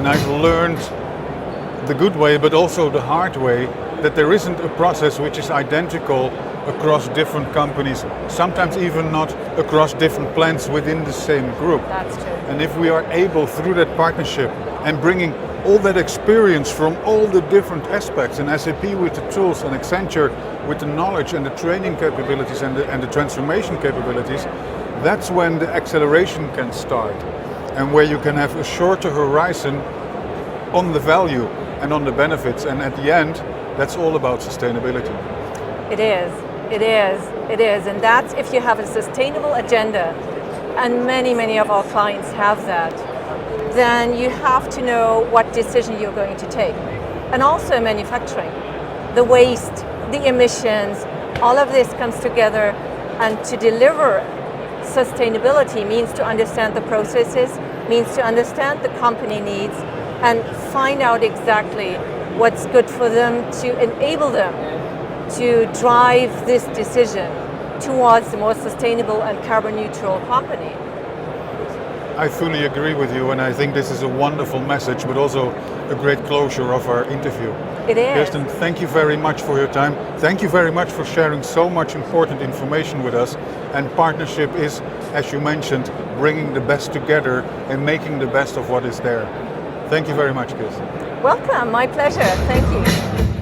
And I've learned the good way, but also the hard way, that there isn't a process which is identical across different companies, sometimes even not across different plants within the same group. That's true. And if we are able, through that partnership and bringing all that experience from all the different aspects, and SAP with the tools and Accenture with the knowledge and the training capabilities and the transformation capabilities, that's when the acceleration can start, and where you can have a shorter horizon on the value and on the benefits, and at the end, that's all about sustainability. It is, it is, it is, and that's if you have a sustainable agenda, and many of our clients have that, then you have to know what decision you're going to take. And also manufacturing, the waste, the emissions, all of this comes together, and to deliver sustainability means to understand the processes, means to understand the company needs, and find out exactly what's good for them to enable them to drive this decision towards a more sustainable and carbon neutral company. I fully agree with you, and I think this is a wonderful message, but also a great closure of our interview. It is. Kirsten, thank you very much for your time. Thank you very much for sharing so much important information with us. And partnership is, as you mentioned, bringing the best together and making the best of what is there. Thank you very much, Kirsten. Welcome, my pleasure. Thank you.